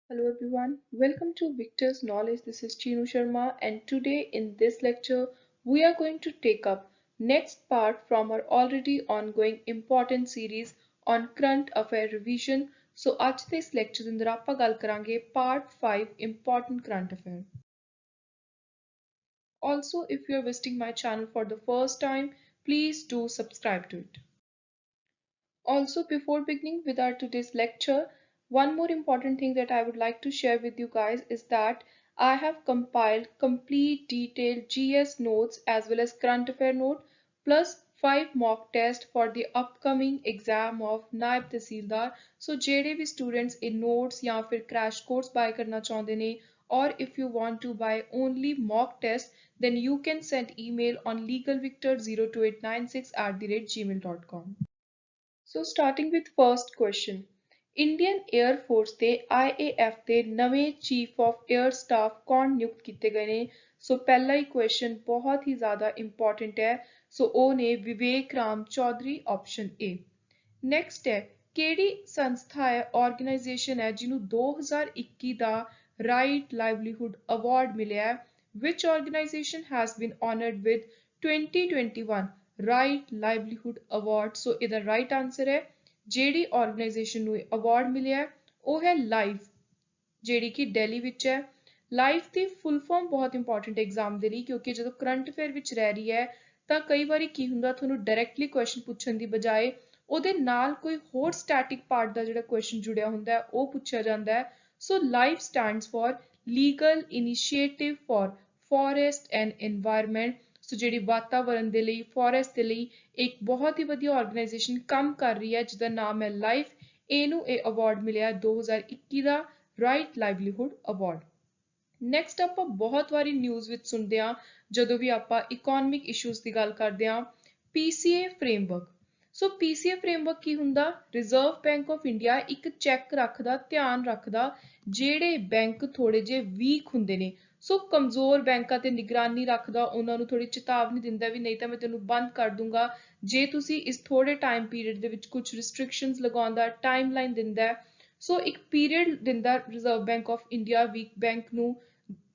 Hello everyone, welcome to Victor's Knowledge. This is Chinu Sharma, and today in this lecture we are going to take up next part from our already ongoing important series on current affair revision. So ਅੱਜ ਦੇ ਇਸ lecture ਦੇ ਅੰਦਰ ਆਪਾਂ ਗੱਲ ਕਰਾਂਗੇ part 5 important current affair. Also, if you are visiting my channel for the first time, please do subscribe to it. Also, before beginning with our today's lecture, one more important thing that I would like to share with you guys is that I have compiled complete detailed GS notes as well as current affair note plus 5 mock tests for the upcoming exam of नायब तहसीलदार. So ਜਿਹੜੇ भी students in notes या फिर crash course buy करना चाहते ने, or if you want to buy only mock test, then you can send email on legalvictor02896@gmail.com. So starting with first question. Indian Air Force ਦੇ IAF ਦੇ ਨਵੇਂ chief of air staff ਕੌਣ ਨਿਯੁਕਤ ਕੀਤੇ ਗਏ ਨੇ? ਸੋ ਪਹਿਲਾ ਹੀ ਕੁਐਸਚਨ ਬਹੁਤ ਹੀ ਜ਼ਿਆਦਾ ਇੰਪੋਰਟੈਂਟ ਹੈ, ਸੋ ਉਹ ਨੇ Vivek Ram Chaudhary, option A. Next ਹੈ ਕਿਹੜੀ ਸੰਸਥਾ ਹੈ, ਆਰਗੇਨਾਈਜੇਸ਼ਨ ਹੈ ਜਿਹਨੂੰ 2021 ਦਾ ਰਾਈਟ ਲਾਈਵਲੀਹੁੱਡ ਅਵਾਰਡ ਮਿਲਿਆ ਹੈ? Which organization has been honored with 2021 Right Livelihood Award? So ਇਹਦਾ right answer ਹੈ ਜਿਹੜੀ ਆਰਗੇਨਾਈਜੇਸ਼ਨ ਨੂੰ ਅਵਾਰਡ ਮਿਲਿਆ ਹੈ ਉਹ ਹੈ ਲਾਈਫ, ਜਿਹੜੀ ਕਿ ਦਿੱਲੀ ਵਿੱਚ ਹੈ। ਲਾਈਫ ਦੀ ਫੁੱਲ ਫਾਰਮ ਬਹੁਤ ਇੰਪੋਰਟੈਂਟ ਐਗਜ਼ਾਮ ਦੇ ਲਈ, ਕਿਉਂਕਿ ਜਦੋਂ ਕਰੰਟ ਅਫੇਅਰ ਵਿੱਚ ਰਹਿ ਰਹੀ ਹੈ ਤਾਂ ਕਈ ਵਾਰੀ ਕੀ ਹੁੰਦਾ ਤੁਹਾਨੂੰ ਡਾਇਰੈਕਟਲੀ ਕੁਐਸਚਨ ਪੁੱਛਣ ਦੀ ਬਜਾਏ ਉਹਦੇ ਨਾਲ ਕੋਈ ਹੋਰ ਸਟੈਟਿਕ ਪਾਰਟ ਦਾ ਜਿਹੜਾ ਕੁਐਸਚਨ ਜੁੜਿਆ ਹੁੰਦਾ ਹੈ ਉਹ ਪੁੱਛਿਆ ਜਾਂਦਾ ਹੈ। So life stands for legal initiative for forest and environment. So ਜਿਹੜੀ ਵਾਤਾਵਰਣ ਦੇ ਲਈ, ਫੋਰੈਸਟ ਦੇ ਲਈ ਇੱਕ ਬਹੁਤ ਹੀ ਵਧੀਆ ਆਰਗੇਨਾਈਜੇਸ਼ਨ ਕੰਮ ਕਰ ਰਹੀ ਹੈ ਜਿਹਦਾ ਨਾਮ ਹੈ ਲਾਈਫ। ਇਹਨੂੰ ਇਹ ਅਵਾਰਡ ਮਿਲਿਆ 2021 ਦਾ ਰਾਈਟ ਲਾਈਵਲੀਹੁੱਡ ਅਵਾਰਡ। ਨੈਕਸਟ ਆਪਾਂ ਬਹੁਤ ਵਾਰੀ ਨਿਊਜ਼ ਵਿੱਚ ਸੁਣਦੇ ਹਾਂ ਜਦੋਂ ਵੀ ਆਪਾਂ ਇਕਨੋਮਿਕ ਇਸ਼ੂਜ਼ ਦੀ ਗੱਲ ਕਰਦੇ ਹਾਂ, PCA ਫਰੇਮਵਰਕ। ਸੋ PCA ਫਰੇਮਵਰਕ ਕੀ ਹੁੰਦਾ? ਰਿਜ਼ਰਵ ਬੈਂਕ ਆਫ ਇੰਡੀਆ ਇੱਕ ਚੈੱਕ ਰੱਖਦਾ, ਧਿਆਨ ਰੱਖਦਾ ਜਿਹੜੇ ਬੈਂਕ ਥੋੜੇ ਜਿਹੇ ਵੀਕ ਹੁੰਦੇ ਨੇ, ਸੋ ਕਮਜ਼ੋਰ ਬੈਂਕਾਂ ਤੇ ਨਿਗਰਾਨੀ ਰੱਖਦਾ, ਉਹਨਾਂ ਨੂੰ ਥੋੜੀ ਚੇਤਾਵਨੀ ਦਿੰਦਾ ਵੀ ਨਹੀਂ ਤਾਂ ਮੈਂ ਤੈਨੂੰ ਬੰਦ ਕਰ ਦੂੰਗਾ ਜੇ ਤੁਸੀਂ ਇਸ ਥੋੜੇ ਟਾਈਮ ਪੀਰੀਅਡ ਦੇ ਵਿੱਚ ਕੁਝ ਰਿਸਟ੍ਰਿਕਸ਼ਨਸ ਲਗਾਉਂਦਾ, ਟਾਈਮਲਾਈਨ ਦਿੰਦਾ। ਸੋ ਇੱਕ ਪੀਰੀਅਡ ਦਿੰਦਾ reserve bank of India weak bank ਨੂੰ,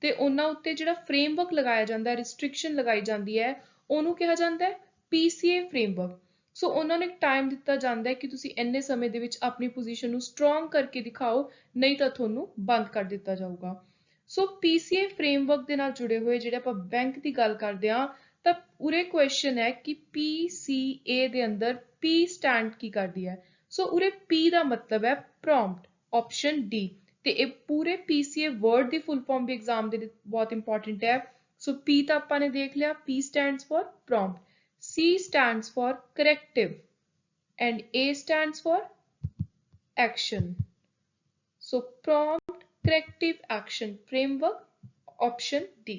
ਤੇ ਉਹਨਾਂ ਉੱਤੇ ਜਿਹੜਾ ਫਰੇਮਵਰਕ ਲਗਾਇਆ ਜਾਂਦਾ, ਰਿਸਟ੍ਰਿਕਸ਼ਨ ਲਗਾਈ ਜਾਂਦੀ ਹੈ, ਉਹਨੂੰ ਕਿਹਾ ਜਾਂਦਾ ਹੈ PCA ਫਰੇਮਵਰਕ। ਸੋ ਉਹਨਾਂ ਨੂੰ ਇੱਕ ਟਾਈਮ ਦਿੱਤਾ ਜਾਂਦਾ ਹੈ ਕਿ ਤੁਸੀਂ ਇੰਨੇ ਸਮੇਂ ਦੇ ਵਿੱਚ ਆਪਣੀ ਪੋਜੀਸ਼ਨ ਨੂੰ ਸਟਰੋਂਗ ਕਰਕੇ ਦਿਖਾਓ, ਨਹੀਂ ਤਾਂ ਤੁਹਾਨੂੰ ਬੰਦ ਕਰ ਦਿੱਤਾ ਜਾਊਗਾ। ਸੋ PCA ਫਰੇਮਵਰਕ ਦੇ ਨਾਲ ਜੁੜੇ ਹੋਏ ਜਿਹੜੇ ਆਪਾਂ ਬੈਂਕ ਦੀ ਗੱਲ ਕਰਦੇ ਹਾਂ ਤਾਂ ਉਰੇ ਕੁਐਸਚਨ ਹੈ ਕਿ PCA ਦੇ ਅੰਦਰ P ਸਟੈਂਡ ਕੀ ਕਰਦੀ ਹੈ? ਸੋ ਉਰੇ P ਦਾ ਮਤਲਬ ਹੈ ਪ੍ਰੌਮਪਟ, ਆਪਸ਼ਨ ਡੀ। ਤੇ ਇਹ ਪੂਰੇ PCA ਵਰਡ ਦੀ ਫੁੱਲ ਫਾਰਮ ਵੀ ਐਗਜ਼ਾਮ ਦੇ ਲਈ ਬਹੁਤ ਇੰਪੋਰਟੈਂਟ ਹੈ। ਸੋ P ਤਾਂ ਆਪਾਂ ਨੇ ਦੇਖ ਲਿਆ, P stands for prompt, C stands for corrective and A stands for action. So prompt corrective action framework, option D.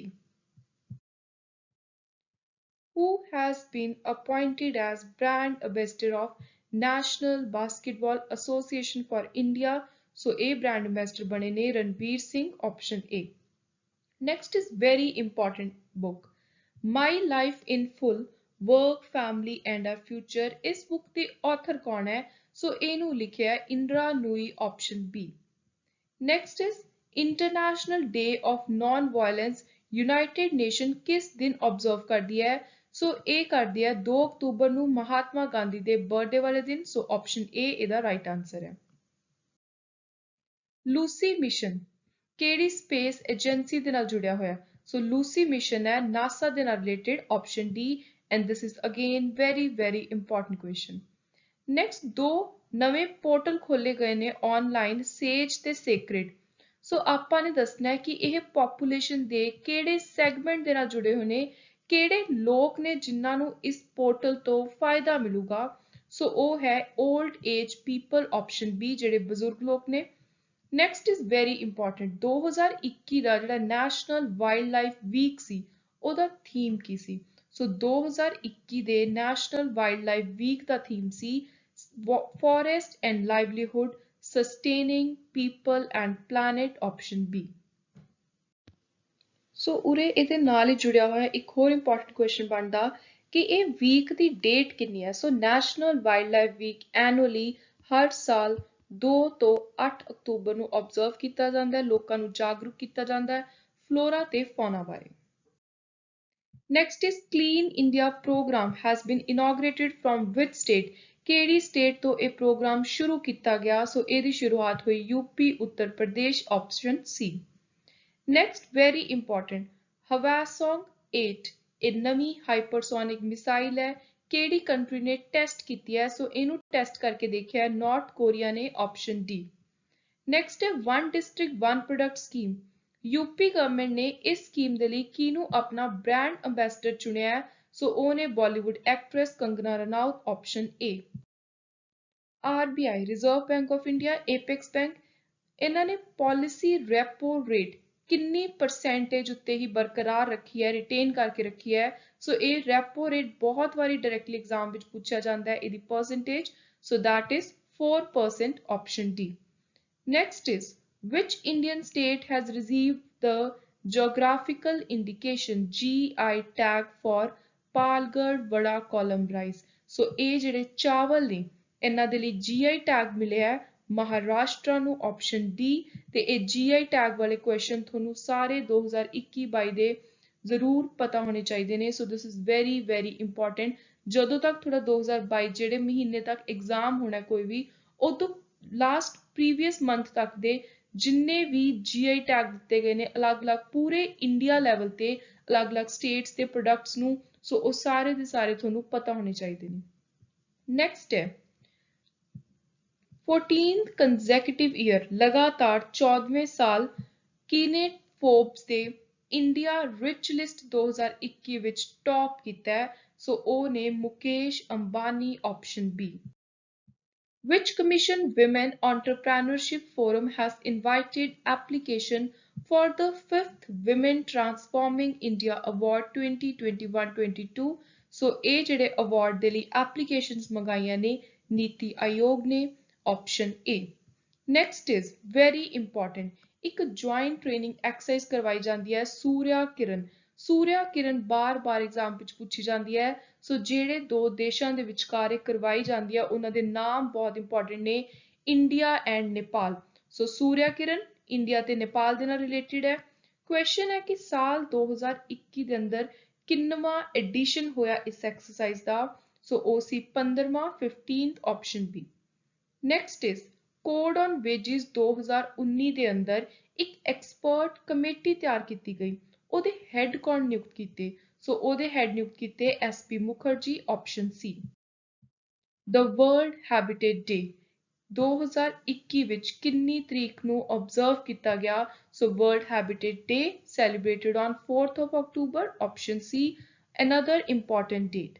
Who has been appointed as brand ambassador of National Basketball Association for India? So A brand ambassador bane ne Ranveer Singh, option A. Next is very important book, My Life in Full, Work, Family and Our Future. ਇਸ book ਦੇ author ਕੌਣ ਹੈ? ਸੋ ਇਹਨੂੰ ਲਿਖਿਆ ਹੈ Indira ਨੂਈ, option B. Next is International Day of Non-Violence, United Nation ਕਿਸ ਦਿਨ observe ਕਰਦੀ ਹੈ? ਸੋ ਇਹ ਕਰਦੀ ਹੈ 2 ਅਕਤੂਬਰ ਨੂੰ, ਮਹਾਤਮਾ ਗਾਂਧੀ ਦੇ ਬਰਥਡੇ ਵਾਲੇ ਦਿਨ। ਸੋ option A ਇਹਦਾ right answer ਹੈ। ਲੂਸੀ ਮਿਸ਼ਨ ਕਿਹੜੀ ਸਪੇਸ ਏਜੰਸੀ ਦੇ ਨਾਲ ਜੁੜਿਆ ਹੋਇਆ? ਸੋ ਲੂਸੀ ਮਿਸ਼ਨ ਹੈ ਨਾਸਾ ਦੇ ਨਾਲ related, option D. And this is again very important question. Next ਦੋ ਨਵੇਂ ਪੋਰਟਲ ਖੋਲੇ ਗਏ ਨੇ ਆਨਲਾਈਨ, ਸੇਜ ਤੇ ਸੇਕ੍ਰੇਡ। ਸੋ ਆਪਾਂ ਨੇ ਦੱਸਣਾ ਹੈ ਕਿ ਇਹ ਪੋਪੂਲੇਸ਼ਨ ਦੇ ਕਿਹੜੇ ਸੈਗਮੈਂਟ ਦੇ ਨਾਲ ਜੁੜੇ ਹੋਏ ਨੇ, ਕਿਹੜੇ ਲੋਕ ਨੇ ਜਿਨ੍ਹਾਂ ਨੂੰ ਇਸ ਪੋਰਟਲ ਤੋਂ ਫਾਇਦਾ ਮਿਲੂਗਾ। ਸੋ ਉਹ ਹੈ old age people, option B, ਜਿਹੜੇ ਬਜ਼ੁਰਗ ਲੋਕ ਨੇ। ਨੈਕਸਟ ਇਜ਼ ਵੈਰੀ ਇੰਪੋਰਟੈਂਟ, 2021 ਦਾ ਜਿਹੜਾ ਨੈਸ਼ਨਲ ਵਾਈਲਡ ਲਾਈਫ ਵੀਕ ਸੀ ਉਹਦਾ ਥੀਮ ਕੀ ਸੀ? ਸੋ 2021 ਦੇ ਨੈਸ਼ਨਲ ਵਾਈਲਡ ਲਾਈਫ ਵੀਕ ਦਾ ਥੀਮ ਸੀ forest and livelihood, sustaining people and planet, option B. So ਉਰੇ ਇਹਦੇ ਨਾਲ ਹੀ ਜੁੜਿਆ ਹੋਇਆ ਇੱਕ ਹੋਰ ਇੰਪੋਰਟੈਂਟ ਕੁਐਸਚਨ ਬਣਦਾ ਕਿ ਇਹ ਵੀਕ ਦੀ ਡੇਟ ਕਿੰਨੀ ਹੈ? ਸੋ national wildlife week annually ਹਰ ਸਾਲ 2 ਤੋਂ 8 ਅਕਤੂਬਰ ਨੂੰ ਆਬਜ਼ਰਵ ਕੀਤਾ ਜਾਂਦਾ ਹੈ, ਲੋਕਾਂ ਨੂੰ ਜਾਗਰੂਕ ਕੀਤਾ ਜਾਂਦਾ ਹੈ ਫਲੋਰਾ ਤੇ ਫੌਨਾ ਬਾਰੇ। Next is Clean India program has been inaugurated from which state? ਕਿਹੜੀ state ਤੋਂ ਇਹ ਪ੍ਰੋਗਰਾਮ ਸ਼ੁਰੂ ਕੀਤਾ ਗਿਆ? ਸੋ ਇਹਦੀ ਸ਼ੁਰੂਆਤ ਹੋਈ ਯੂਪੀ ਉੱਤਰ ਪ੍ਰਦੇਸ਼ ਆਪਸ਼ਨ ਸੀ। Next very important Hwasong 8 ਇਹ ਨਵੀਂ ਹਾਈਪਰਸੋਨਿਕ ਮਿਸਾਈਲ ਹੈ ਕਿਹੜੀ ਕੰਟਰੀ ਨੇ ਟੈਸਟ ਕੀਤੀ ਹੈ? ਸੋ ਇਹਨੂੰ ਟੈਸਟ ਕਰਕੇ ਦੇਖਿਆ ਨਾਰਥ ਕੋਰੀਆ ਨੇ ਆਪਸ਼ਨ ਡੀ। ਨੈਕਸਟ ਹੈ one district one product scheme UP government ਨੇ ਇਸ ਸਕੀਮ ਦੇ ਲਈ ਕਿਹਨੂੰ ਆਪਣਾ ਬ੍ਰਾਂਡ ਅੰਬੈਸਡਰ ਚੁਣਿਆ ਹੈ? ਸੋ ਉਹ ਨੇ Bollywood actress Kangana Ranaut option A. RBI reserve bank of India apex bank ਇਹਨਾਂ ਨੇ ਪਾਲਿਸੀ ਰੈਪੋ ਰੇਟ ਕਿੰਨੀ ਪਰਸੈਂਟੇਜ ਉੱਤੇ ਹੀ ਬਰਕਰਾਰ ਰੱਖੀ ਹੈ ਰਿਟੇਨ ਕਰਕੇ ਰੱਖੀ ਹੈ? ਸੋ ਇਹ ਰੈਪੋ ਰੇਟ ਬਹੁਤ ਵਾਰੀ ਡਾਇਰੈਕਟਲੀ ਐਗਜ਼ਾਮ ਵਿੱਚ ਪੁੱਛਿਆ ਜਾਂਦਾ ਹੈ ਇਹਦੀ percentage so that is 4% option D. Next is which Indian state has received the geographical indication GI tag for Palgad Vada column rice? So ਇਹ ਜਿਹੜੇ ਚਾਵਲ ਨੇ ਇਹਨਾਂ ਦੇ ਲਈ GI tag ਮਿਲਿਆ ਹੈ ਮਹਾਰਾਸ਼ਟਰ ਨੂੰ ਆਪਸ਼ਨ ਡੀ ਤੇ ਇਹ GI tag ਵਾਲੇ ਕੁਐਸਚਨ ਤੁਹਾਨੂੰ ਸਾਰੇ 2021-22 ਦੇ ਜ਼ਰੂਰ ਪਤਾ ਹੋਣੇ ਚਾਹੀਦੇ ਨੇ so this is very very important ਜਦੋਂ ਤੱਕ ਤੁਹਾਡਾ 2022 ਜਿਹੜੇ ਮਹੀਨੇ ਤੱਕ ਐਗਜ਼ਾਮ ਹੋਣਾ ਕੋਈ ਵੀ ਉਦੋਂ ਲਾਸਟ ਪ੍ਰੀਵੀਅਸ ਮੰਥ ਤੱਕ ਦੇ ਜਿੰਨੇ ਵੀ GI ਟੈਗ ਦਿੱਤੇ ਗਏ ਨੇ ਅਲੱਗ-ਅਲੱਗ ਪੂਰੇ ਇੰਡੀਆ ਲੈਵਲ ਤੇ ਅਲੱਗ-ਅਲੱਗ ਸਟੇਟਸ ਦੇ ਪ੍ਰੋਡਕਟਸ ਨੂੰ ਸੋ ਉਹ ਸਾਰੇ ਦੇ ਸਾਰੇ ਤੁਹਾਨੂੰ ਪਤਾ ਹੋਣੇ ਚਾਹੀਦੇ ਨੇ। ਨੈਕਸਟ ਹੈ 14th consecutive year ਲਗਾਤਾਰ 14ਵੇਂ ਸਾਲ ਕਿਨੇ ਫੋਰਬਸ ਦੇ ਇੰਡੀਆ ਰਿਚ ਲਿਸਟ 2021 ਵਿੱਚ ਟੌਪ ਕੀਤਾ ਹੈ ਸੋ ਉਹ ਨੇ Mukesh Ambani option B. Which Commission Women Entrepreneurship Forum has invited application for the 5th Women Transforming India Award 2021-22 ਸੋ ਇਹ ਜਿਹੜੇ ਅਵਾਰਡ ਦੇ ਲਈ ਐਪਲੀਕੇਸ਼ਨਸ ਮੰਗਾਈਆਂ ਨੇ ਨੀਤੀ ਆਯੋਗ ਨੇ option A. Next is very important ਇੱਕ ਜੁਆਇੰਟ ਟ੍ਰੇਨਿੰਗ ਐਕਸਰਸਾਈਜ਼ ਕਰਵਾਈ ਜਾਂਦੀ ਹੈ ਸੂਰਿਆ ਕਿਰਨ ਬਾਰ-ਬਾਰ ਐਗਜ਼ਾਮ ਵਿੱਚ ਪੁੱਛੀ ਜਾਂਦੀ ਹੈ ਸੋ ਜਿਹੜੇ ਦੋ ਦੇਸ਼ਾਂ ਦੇ ਵਿਚਕਾਰ ਇਹ ਕਰਵਾਈ ਜਾਂਦੀ ਹੈ ਉਹਨਾਂ ਦੇ ਨਾਮ ਬਹੁਤ ਇੰਪੋਰਟੈਂਟ ਨੇ India and Nepal so Surya Kiran India ਤੇ ਨੇਪਾਲ ਦੇ ਨਾਲ ਰਿਲੇਟਡ ਹੈ। ਕੁਐਸਚਨ ਹੈ ਕਿ ਸਾਲ 2021 ਦੇ ਅੰਦਰ ਕਿੰਨਵਾਂ ਐਡੀਸ਼ਨ ਹੋਇਆ ਇਸ ਐਕਸਰਸਾਈਜ਼ ਦਾ ਸੋ ਉਹ ਸੀ 15ਵਾਂ 15th option B. Next is code on wages 2019 ਦੇ ਅੰਦਰ ਇੱਕ ਐਕਸਪਰਟ ਕਮੇਟੀ ਤਿਆਰ ਕੀਤੀ ਗਈ ਉਹਦੇ ਹੈਡ ਕੌਣ ਨਿਯੁਕਤ ਕੀਤੇ ਸੋ ਉਹਦੇ ਹੈਡ ਨਿਯੁਕਤ ਕੀਤੇ SP Mukherjee option C. The world habitat day 2021 ਵਿੱਚ ਕਿੰਨੀ ਤਰੀਕ ਨੂੰ ਆਬਜ਼ਰਵ ਕੀਤਾ ਗਿਆ so world habitat day celebrated on 4th of October option C another important date।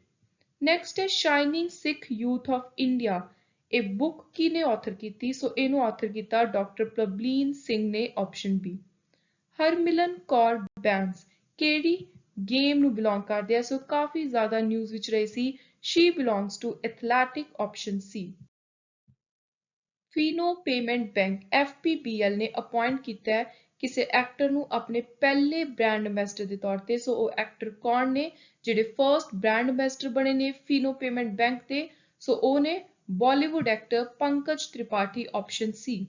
Next ਹੈ shining Sikh youth of India ਇਹ ਬੁੱਕ ਕਿਹਨੇ ਆਥਰ ਕੀਤੀ ਸੋ ਇਹਨੂੰ ਆਥਰ ਕੀਤਾ ਡਾਕਟਰ ਪ੍ਰਬਲੀਨ ਸਿੰਘ ਨੇ ਆਪਸ਼ਨ ਬੀ। ਹਰਮਿਲਨ ਕੌਰ ਬੈਂਸ ਕਿਹੜੀ ਗੇਮ ਨੂੰ ਬਿਲੋਂਗ ਕਰਦੇ ਆ ਸੋ ਕਾਫੀ ਜ਼ਿਆਦਾ ਨਿਊਜ਼ ਵਿੱਚ ਰਹੀ ਸੀ she belongs to athletic option C। Fino payment bank FPBL ਨੇ ਅਪਾਇੰਟ ਕੀਤਾ ਹੈ ਕਿਸੇ ਐਕਟਰ ਨੂੰ ਆਪਣੇ ਪਹਿਲੇ ਬ੍ਰਾਂਡ ਐਂਬੈਸਡਰ ਦੇ ਤੌਰ ਤੇ ਸੋ ਉਹ ਐਕਟਰ ਕੌਣ ਨੇ ਜਿਹੜੇ ਫਰਸਟ ਬ੍ਰਾਂਡ ਐਂਬੈਸਡਰ ਬਣੇ ਨੇ ਫੀਨੋ ਪੇਮੈਂਟ ਬੈਂਕ ਦੇ ਸੋ ਉਹ ਨੇ Bollywood actor Pankaj Tripathi option C.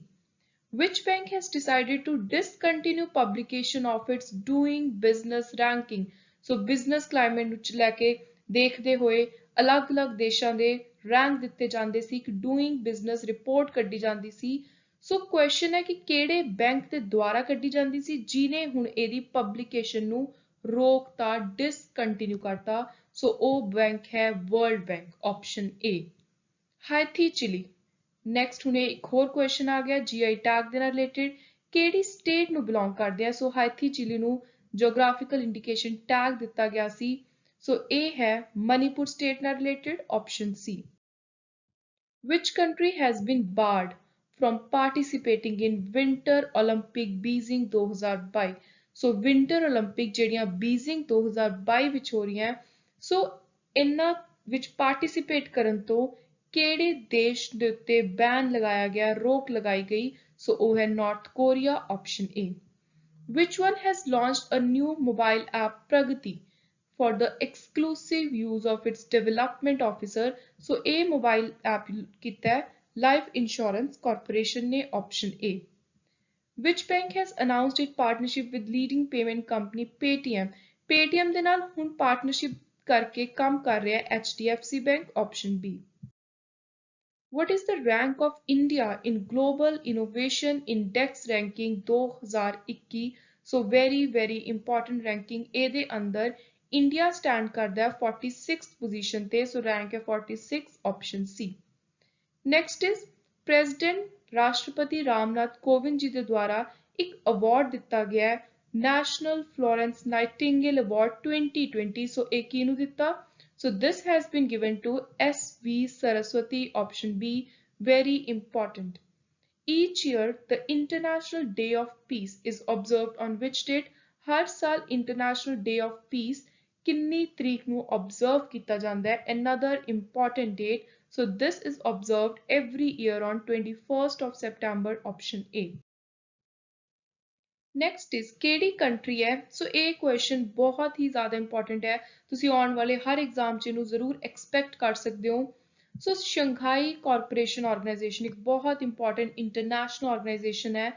Which bank has decided to discontinue publication of its doing business ranking? So business climate ਨੂੰ ਲੈ ਕੇ ਦੇਖਦੇ ਹੋਏ ਅਲੱਗ-ਅਲੱਗ ਦੇਸ਼ਾਂ ਦੇ ਰੈਂਕ ਦਿੱਤੇ ਜਾਂਦੇ ਸੀ ਕਿ ਡੂਇੰਗ ਬਿਜ਼ਨਸ ਰਿਪੋਰਟ ਕੱਢੀ ਜਾਂਦੀ ਸੀ ਸੋ ਕੁਐਸਚਨ ਹੈ ਕਿ ਕਿਹੜੇ ਬੈਂਕ ਦੇ ਦੁਆਰਾ ਕੱਢੀ ਜਾਂਦੀ ਸੀ ਜਿਨੇ ਹੁਣ ਇਹਦੀ ਪਬਲਿਕੇਸ਼ਨ ਨੂੰ ਰੋਕਤਾ ਡਿਸਕੰਟੀਨਿਊ ਕਰਤਾ ਸੋ ਉਹ ਬੈਂਕ ਹੈ world bank option A. Haiti Chile next ਹੁਣੇ ਇੱਕ ਹੋਰ ਕੁਐਸਚਨ ਆ ਗਿਆ GI ਟੈਗ ਦੇ ਨਾਲ ਰਿਲੇਟਡ ਕਿਹੜੀ ਸਟੇਟ ਨੂੰ ਬਿਲੋਂਗ ਕਰਦੇ ਆ ਸੋ ਹਾਇਤੀ ਚਿਲੀ ਨੂੰ ਜੀਓਗ੍ਰਾਫਿਕਲ ਇੰਡੀਕੇਸ਼ਨ ਟੈਗ ਦਿੱਤਾ ਗਿਆ ਸੀ ਸੋ ਇਹ ਹੈ ਮਨੀਪੁਰ ਸਟੇਟ ਨਾਲ related option C. Which country has been barred from participating in Winter Olympic Beijing 2022 so winter 올림픽 ਜਿਹੜੀਆਂ ਬੀਜ਼ਿੰਗ 2022 ਵਿੱਚ ਹੋ ਰਹੀਆਂ ਸੋ ਇਹਨਾਂ ਵਿੱਚ ਪਾਰਟਿਸਿਪੇਟ ਕਰਨ ਤੋਂ ਕਿਹੜੇ ਦੇਸ਼ ਦੇ ਉੱਤੇ ਬੈਨ ਲਗਾਇਆ ਗਿਆ ਰੋਕ ਲਗਾਈ ਗਈ ਸੋ ਉਹ ਹੈ north Korea option A. Which one has launched a new mobile app Pragati for the exclusive use of its development officer ਸੋ ਇਹ ਮੋਬਾਈਲ ਐਪ ਕੀਤਾ ਹੈ ਲਾਈਫ ਇੰਸ਼ੋਰੈਂਸ ਕਾਰਪੋਰੇਸ਼ਨ ਨੇ option A. Which bank has announced its partnership with leading payment company Paytm? Paytm ਦੇ ਨਾਲ ਹੁਣ partnership ਕਰਕੇ ਕੰਮ ਕਰ ਰਿਹਾ ਹੈ HDFC Bank, option B। What is the rank of India in Global Innovation Index ranking 2021? So very important ranking। ਇਹਦੇ ਅੰਦਰ India stand ਕਰਦਾ ਹੈ 46th position ਤੇ, so rank ਹੈ 46, option C। Next is President ਰਾਸ਼ਟਰਪਤੀ ਰਾਮਨਾਥ ਕੋਵਿੰਦ ਜੀ ਦੇ ਦੁਆਰਾ ਇੱਕ ਅਵਾਰਡ ਦਿੱਤਾ ਗਿਆ ਹੈ National Florence Nightingale Award 2020। So ਇਹ ਕਿਹਨੂੰ ਦਿੱਤਾ? So this has been given to S.V. Saraswati, option B, very important। Each year, the International Day of Peace is observed on which date? ਹਰ ਸਾਲ International Day of Peace ਕਿੰਨੀ ਤਰੀਕ ਨੂੰ observe ਕੀਤਾ ਜਾਂਦਾ ਹੈ? Another important date। So this is observed every year on 21st of September, option A। Next is ਕਿਹੜੀ country ਹੈ? So ਇਹ question ਬਹੁਤ ਹੀ ਜ਼ਿਆਦਾ important ਹੈ, ਤੁਸੀਂ ਆਉਣ ਵਾਲੇ ਹਰ exam 'ਚ ਇਹਨੂੰ ਜ਼ਰੂਰ expect ਕਰ ਸਕਦੇ ਹੋ। So ਸ਼ੰਘਾਈ Cooperation Organization ਇੱਕ ਬਹੁਤ important international organization ਹੈ।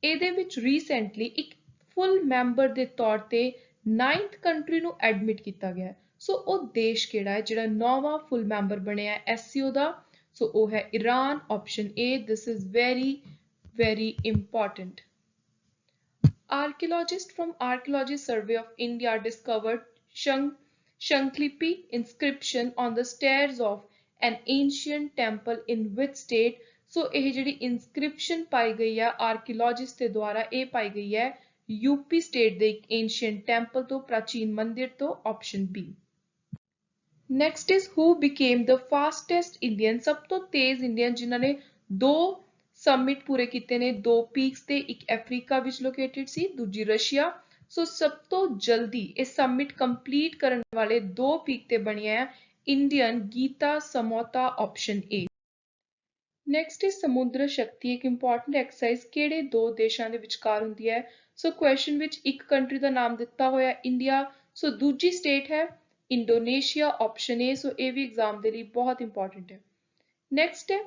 ਇਹਦੇ ਵਿੱਚ recently ਇੱਕ full member ਦੇ ਤੌਰ ਤੇ 9th country ਨੂੰ admit ਕੀਤਾ ਗਿਆ ਹੈ। ਸੋ ਉਹ ਦੇਸ਼ ਕਿਹੜਾ ਹੈ ਜਿਹੜਾ 9ਵਾਂ full member ਬਣਿਆ ਹੈ SCO ਦਾ? ਸੋ ਉਹ ਹੈ Iran, option A। This is very important। Archaeologists from Archaeology Survey of India discovered Shanklipi inscription on the stairs of an ancient temple in which state? ਸੋ ਇਹ ਜਿਹੜੀ inscription ਪਾਈ ਗਈ ਹੈ archaeologist ਦੇ ਦੁਆਰਾ, ਇਹ ਪਾਈ ਗਈ ਹੈ UP state ਦੇ ਇੱਕ ancient temple ਤੋਂ, ਪ੍ਰਾਚੀਨ ਮੰਦਿਰ ਤੋਂ, option B। Next is who became the fastest Indian? ਸਭ ਤੋਂ ਤੇਜ਼ ਇੰਡੀਅਨ ਜਿਨ੍ਹਾਂ ਨੇ 2 summit ਪੂਰੇ ਕੀਤੇ ਨੇ, 2 peaks ਤੇ, ਇੱਕ ਅਫਰੀਕਾ ਵਿੱਚ ਲੋਕੇਟਡ ਸੀ, ਦੂਜੀ ਰਸ਼ੀਆ। ਸੋ ਸਭ ਤੋਂ ਜਲਦੀ ਇਹ summit complete ਕਰਨ ਵਾਲੇ 2 peak ਤੇ ਬਣਿਆ ਹੈ Indian Geeta Samota, option A। Next is ਸਮੁੰਦਰ ਸ਼ਕਤੀ, ਇੱਕ important exercise ਕਿਹੜੇ 2 ਦੇਸ਼ਾਂ ਦੇ ਵਿਚਕਾਰ ਹੁੰਦੀ ਹੈ? ਸੋ question ਵਿੱਚ ਇੱਕ country ਦਾ ਨਾਮ ਦਿੱਤਾ ਹੋਇਆ ਇੰਡੀਆ, ਸੋ ਦੂਜੀ state ਹੈ ਇੰਡੋਨੇਸ਼ੀਆ, option A। ਸੋ ਇਹ ਵੀ exam ਦੇ ਲਈ ਬਹੁਤ important ਹੈ। Next ਹੈ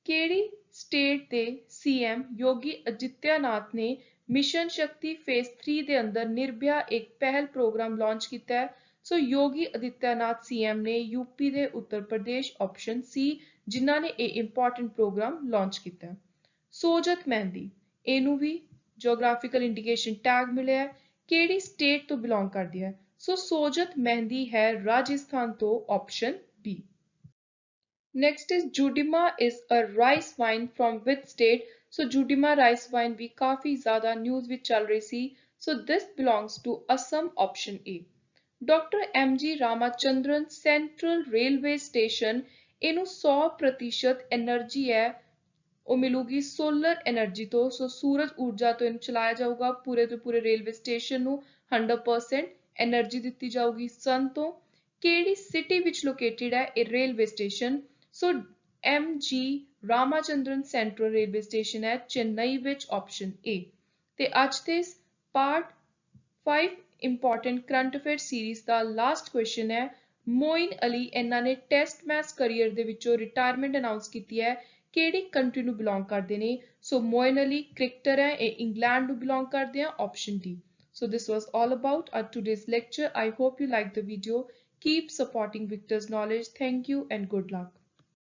ਕਿਹੜੀ state ਦੇ CM ਯੋਗੀ ਆਦਿੱਤਿਆਨਾਥ ਨੇ ਮਿਸ਼ਨ ਸ਼ਕਤੀ phase 3 ਦੇ ਅੰਦਰ ਨਿਰਭਇਆ ਇੱਕ ਪਹਿਲ ਪ੍ਰੋਗਰਾਮ ਲਾਂਚ ਕੀਤਾ ਹੈ? ਸੋ ਯੋਗੀ ਆਦਿੱਤਿਆਨਾਥ CM ਨੇ UP ਦੇ ਉੱਤਰ ਪ੍ਰਦੇਸ਼, option C, ਜਿਨ੍ਹਾਂ ਨੇ ਇਹ important ਪ੍ਰੋਗਰਾਮ ਲਾਂਚ ਕੀਤਾ ਹੈ। ਸੋਜਤ ਮਹਿੰਦੀ, ਇਹਨੂੰ ਵੀ geographical indication tag ਮਿਲਿਆ ਹੈ, ਕਿਹੜੀ state ਤੋਂ belong ਕਰਦੀ ਹੈ? ਸੋ ਸੋਜਤ ਮਹਿੰਦੀ ਹੈ ਰਾਜਸਥਾਨ ਤੋਂ, option B। Next is Judima is a rice wine from which state? So Judima rice wine ਵੀ ਕਾਫੀ ਜ਼ਿਆਦਾ news ਵਿੱਚ ਚੱਲ ਰਹੀ ਸੀ, so this belongs to Assam, option A। Dr. M.G. Ramachandran Central Railway Station, ਇਹਨੂੰ 100% energy ਹੈ ਉਹ ਮਿਲੂਗੀ solar energy ਤੋਂ, ਸੋ ਸੂਰਜ ਊਰਜਾ ਤੋਂ ਇਹਨੂੰ ਚਲਾਇਆ ਜਾਊਗਾ ਪੂਰੇ ਤੋਂ ਪੂਰੇ ਰੇਲਵੇ ਸਟੇਸ਼ਨ ਨੂੰ, 100% એનર્ਜੀ ਦਿੱਤੀ ਜਾਊਗੀ ਸਨ ਤੋਂ। ਕਿਹੜੀ ਸਿਟੀ ਵਿੱਚ ਲੋਕੇਟਡ ਹੈ ਇਹ ਰੇਲਵੇ ਸਟੇਸ਼ਨ? ਸੋ MG ਰਾਮਾਚੰਦਰਨ ਸੈਂਟਰਲ ਰੇਲਵੇ ਸਟੇਸ਼ਨ ਹੈ ਚੇਨਈ ਵਿੱਚ, option A। ਤੇ ਅੱਜ ਦੇ part 5 important current affairs series ਦਾ ਲਾਸਟ ਕੁਐਸਚਨ ਹੈ ਮੋਇਨ ਅਲੀ, ਇਹਨਾਂ ਨੇ ਟੈਸਟ ਮੈਚ ਕਰੀਅਰ ਦੇ ਵਿੱਚੋਂ ਰਿਟਾਇਰਮੈਂਟ ਅਨਾਉਂਸ ਕੀਤੀ ਹੈ, ਕਿਹੜੀ ਕੰਟਰੀ ਨੂੰ ਬਿਲੋਂਗ ਕਰਦੇ ਨੇ? ਸੋ ਮੋਇਨ ਅਲੀ ਕ੍ਰਿਕਟਰ ਹੈ, ਇਹ ਇੰਗਲੈਂਡ ਨੂੰ ਬਿਲੋਂਗ ਕਰਦੇ ਆ, option D। So this was all about our today's lecture. I hope you liked the video. Keep supporting Victor's Knowledge. Thank you and good luck.